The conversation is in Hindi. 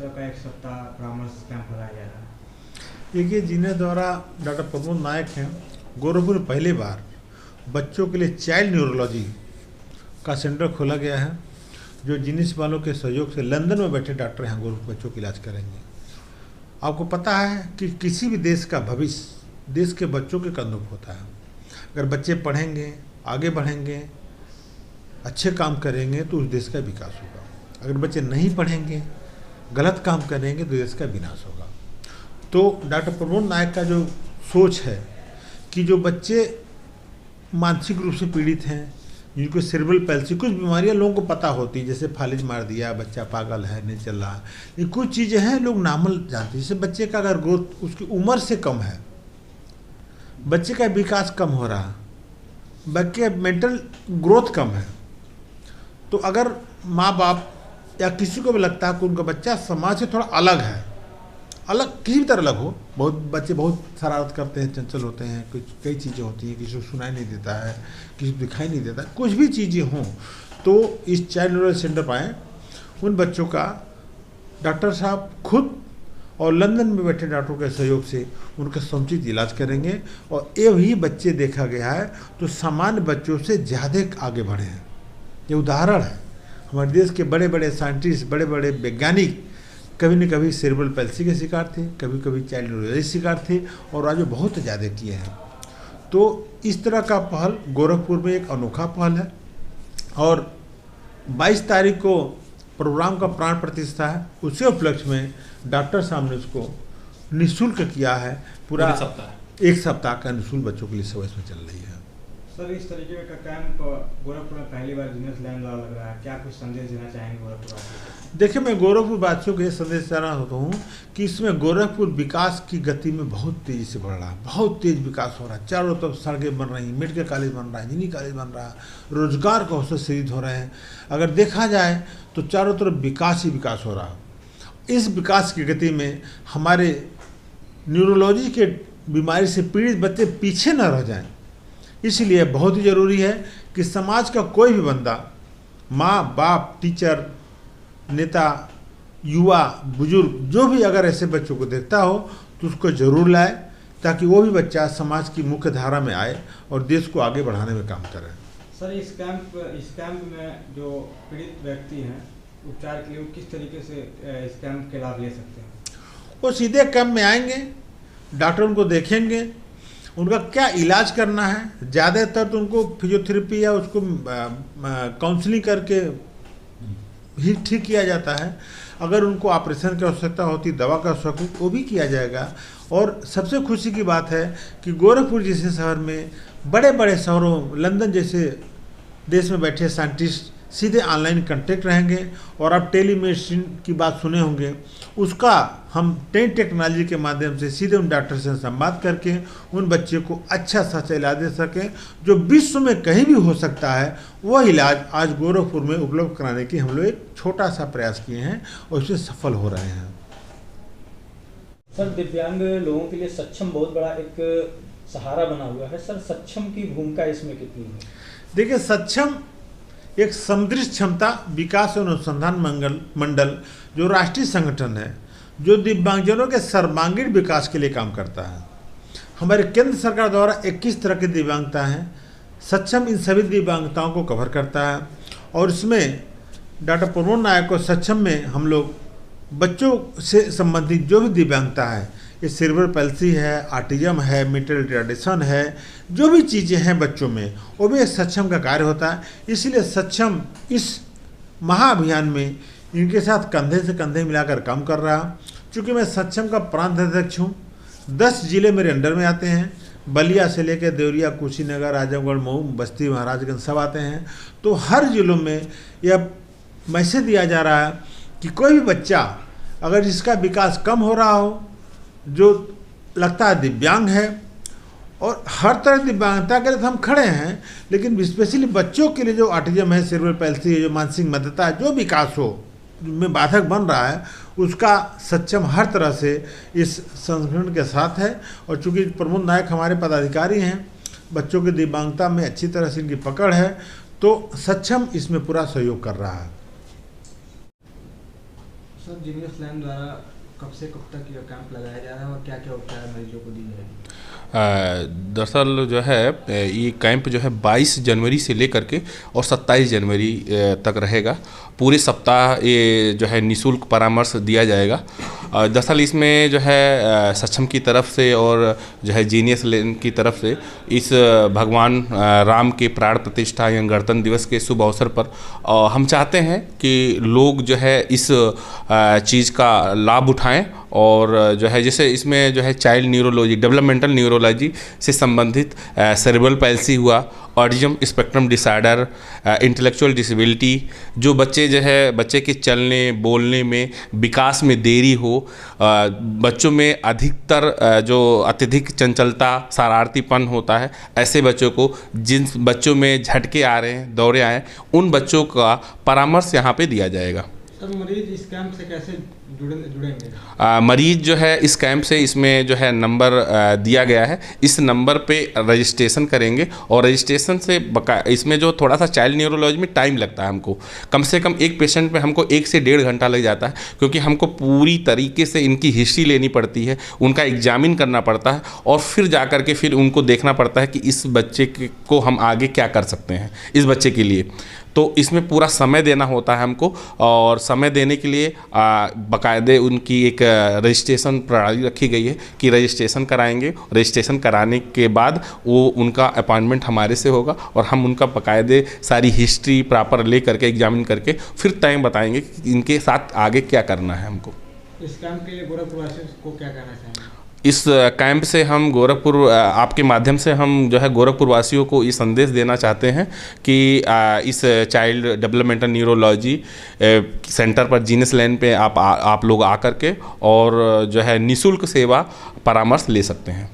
तरह का एक सप्ताह परामर्श कैंप लगाया जा रहा है? देखिए, जिन्हें द्वारा डॉक्टर प्रमोद नायक हैं, गोरखपुर में पहली बार बच्चों के लिए चाइल्ड न्यूरोलॉजी का सेंटर खोला गया है, जो जिनिस वालों के सहयोग से लंदन में बैठे डॉक्टर यहाँ गोरखपुर बच्चों का इलाज करेंगे। आपको पता है कि किसी भी देश का भविष्य देश के बच्चों के कंधों पर होता है। अगर बच्चे पढ़ेंगे, आगे बढ़ेंगे, अच्छे काम करेंगे तो उस देश का विकास होगा। अगर बच्चे नहीं पढ़ेंगे, गलत काम करेंगे तो देश का विनाश होगा। तो डॉक्टर प्रमोद नायक का जो सोच है कि जो बच्चे मानसिक रूप से पीड़ित हैं, जिनको सेरेब्रल पैल्सी, कुछ बीमारियां लोगों को पता होती है, जैसे फालिज मार दिया, बच्चा पागल है, नहीं चल रहा, ये कुछ चीज़ें हैं लोग नार्मल जानते हैं। जैसे बच्चे का अगर ग्रोथ उसकी उम्र से कम है, बच्चे का विकास कम हो रहा, बच्चे का मेंटल ग्रोथ कम है, तो अगर माँ बाप या किसी को भी लगता है कि उनका बच्चा समाज से थोड़ा अलग है, अलग किसी भी तरह अलग हो, बहुत बच्चे बहुत शरारत करते हैं, चंचल होते हैं, कुछ कई चीज़ें होती हैं, किसी को सुनाई नहीं देता है, किसी को दिखाई नहीं देता, कुछ भी चीज़ें हों, तो इस चाइल्ड न्यूरोलॉजी सेंटर पर आएँ। उन बच्चों का डॉक्टर साहब खुद और लंदन में बैठे डॉक्टरों के सहयोग से उनका समुचित इलाज करेंगे, और ये भी बच्चे देखा गया है तो सामान्य बच्चों से ज़्यादा आगे बढ़े हैं। ये उदाहरण है, हमारे देश के बड़े बड़े साइंटिस्ट, बड़े बड़े वैज्ञानिक कभी न कभी सेरेब्रल पैल्सी के शिकार थे, कभी कभी चाइल्ड न्यूरोलॉजी शिकार थे, और आज वो बहुत ज़्यादा किए हैं। तो इस तरह का पहल गोरखपुर में एक अनोखा पहल है, और 22 तारीख को प्रोग्राम का प्राण प्रतिष्ठा है। उसी उपलक्ष्य में डॉक्टर साहब ने उसको निःशुल्क किया है। पूरा एक सप्ताह का निःशुल्क बच्चों के लिए सेवा इसमें चल रही है। सर, इस तरीके का कैंप गोरखपुर में पहली बार जीनियस लैंड लग रहा है, क्या कुछ संदेश देना चाहेंगे गोरखपुर वासियों को? देखिए, मैं गोरखपुर वासियों को ये संदेश देना होता हूँ कि इसमें गोरखपुर विकास की गति में बहुत तेज़ी से बढ़ रहा है, बहुत तेज़ विकास हो रहा है। चारों तरफ सड़कें बन रही, मेडिकल कॉलेज बन रहा है, इंजीनियरिंग कॉलेज बन रहा है, रोजगार के अवसर सृजित हो रहे हैं। अगर देखा जाए तो चारों तरफ विकास ही विकास हो रहा है। इस विकास की गति में हमारे न्यूरोलॉजी के बीमारी से पीड़ित बच्चे पीछे न रह जाएं, इसलिए बहुत ही ज़रूरी है कि समाज का कोई भी बंदा, माँ बाप, टीचर, नेता, युवा, बुजुर्ग, जो भी अगर ऐसे बच्चों को देखता हो तो उसको ज़रूर लाए, ताकि वो भी बच्चा समाज की मुख्य धारा में आए और देश को आगे बढ़ाने में काम करे। सर, इस कैंप में जो पीड़ित व्यक्ति हैं, उपचार के लिए किस तरीके से इस कैंप के लाभ ले सकते हैं? वो सीधे कैंप में आएंगे, डॉक्टर उनको देखेंगे, उनका क्या इलाज करना है। ज़्यादातर तो उनको फिजियोथेरेपी या उसको काउंसलिंग करके ही ठीक किया जाता है। अगर उनको ऑपरेशन की आवश्यकता होती, दवा का आवश्यकता, वो भी किया जाएगा। और सबसे खुशी की बात है कि गोरखपुर जैसे शहर में, बड़े बड़े शहरों, लंदन जैसे देश में बैठे साइंटिस्ट सीधे ऑनलाइन कांटेक्ट रहेंगे। और आप टेलीमेडिसिन की बात सुने होंगे, उसका हम टेक्नोलॉजी के माध्यम से सीधे उन डॉक्टर से संवाद करके उन बच्चे को अच्छा सा इलाज दे सकें, जो विश्व में कहीं भी हो सकता है। वह इलाज आज गोरखपुर में उपलब्ध कराने की हम लोग एक छोटा सा प्रयास किए हैं और उसमें सफल हो रहे हैं। सर, दिव्यांग लोगों के लिए सक्षम बहुत बड़ा एक सहारा बना हुआ है। सर, सक्षम की भूमिका इसमें कितनी है? देखिए, सक्षम एक समदृष्ट क्षमता विकास और अनुसंधान मंडल जो राष्ट्रीय संगठन है, जो दिव्यांगजनों के सर्वांगीण विकास के लिए काम करता है। हमारे केंद्र सरकार द्वारा 21 तरह की दिव्यांगता हैं। सक्षम इन सभी दिव्यांगताओं को कवर करता है, और इसमें डॉक्टर प्रमोद नायक को सक्षम में हम लोग बच्चों से संबंधित जो भी दिव्यांगता है, ये सेरेब्रल पैल्सी है, ऑटिज्म है, मेंटल रिटार्डेशन है, जो भी चीज़ें हैं बच्चों में, वो भी एक सक्षम का कार्य होता है। इसलिए सक्षम इस महाअभियान में इनके साथ कंधे से कंधे मिलाकर काम कर रहा। चूँकि मैं सक्षम का प्रांत अध्यक्ष हूँ, 10 जिले मेरे अंडर में आते हैं, बलिया से लेकर देवरिया, कुशीनगर, आजमगढ़, मऊ, बस्ती, महाराजगंज सब आते हैं। तो हर जिलों में यह मैसेज दिया जा रहा है कि कोई भी बच्चा अगर जिसका विकास कम हो रहा हो, जो लगता है दिव्यांग है, और हर तरह की दिव्यांगता के लिए हम खड़े हैं, लेकिन स्पेशली बच्चों के लिए जो ऑटिज्म है, सेरेब्रल पैल्सी है, जो मानसिक मध्यता है, जो विकास हो में बाधक बन रहा है, उसका सक्षम हर तरह से इस संगठन के साथ है। और चूँकि प्रमोद नायक हमारे पदाधिकारी हैं, बच्चों की दिव्यांगता में अच्छी तरह से इनकी पकड़ है, तो सक्षम इसमें पूरा सहयोग कर रहा है। सर जीनियस लैन द्वारा कब से कब तक यह कैंप लगाया जा रहा है और क्या क्या उपचार मरीजों को दी जाएगी? दरअसल जो है ये कैंप जो है 22 जनवरी से लेकर के और 27 जनवरी तक रहेगा। पूरे सप्ताह ये जो है निःशुल्क परामर्श दिया जाएगा। दरअसल इसमें जो है सक्षम की तरफ से और जो है जीनियस लैन की तरफ से इस भगवान राम के प्राण प्रतिष्ठा या गणतंत्र दिवस के शुभ अवसर पर हम चाहते हैं कि लोग जो है इस चीज़ का लाभ उठाएं और जो है जैसे इसमें जो है चाइल्ड न्यूरोलॉजी, डेवलपमेंटल न्यूरोलॉजी से संबंधित सेरेब्रल पैल्सी हुआ, autism spectrum disorder, intellectual disability, जो बच्चे जो है बच्चे के चलने बोलने में विकास में देरी हो, बच्चों में अधिकतर जो अत्यधिक चंचलता शरारतीपन होता है, ऐसे बच्चों को, जिन बच्चों में झटके आ रहे हैं, दौरे आए, उन बच्चों का परामर्श यहाँ पे दिया जाएगा। सर मरीज इस कैंप से कैसे जुड़ेंगे? मरीज जो है इस कैंप से, इसमें जो है नंबर दिया गया है, इस नंबर पे रजिस्ट्रेशन करेंगे और रजिस्ट्रेशन से इसमें जो थोड़ा सा चाइल्ड न्यूरोलॉजी में टाइम लगता है, हमको कम से कम एक पेशेंट पे हमको 1 से 1.5 घंटा लग जाता है, क्योंकि हमको पूरी तरीके से इनकी हिस्ट्री लेनी पड़ती है, उनका एग्जामिन करना पड़ता है और फिर जा कर के फिर उनको देखना पड़ता है कि इस बच्चे को हम आगे क्या कर सकते हैं इस बच्चे के लिए। तो इसमें पूरा समय देना होता है हमको और समय देने के लिए बाकायदे उनकी एक रजिस्ट्रेशन प्रणाली रखी गई है कि रजिस्ट्रेशन कराएंगे। रजिस्ट्रेशन कराने के बाद वो उनका अपॉइंटमेंट हमारे से होगा और हम उनका बाकायदे सारी हिस्ट्री प्रॉपर ले करके एग्जामिन करके फिर तय बताएंगे कि इनके साथ आगे क्या करना है हमको। इस कैंप के लिए गोरखपुरवासियों को क्या कहना चाहेंगे? इस कैंप से हम गोरखपुर, आपके माध्यम से हम जो है गोरखपुर वासियों को ये संदेश देना चाहते हैं कि इस चाइल्ड डेवलपमेंटल न्यूरोलॉजी सेंटर पर जीनियस लैन पे आप लोग आकर के और जो है निःशुल्क सेवा परामर्श ले सकते हैं।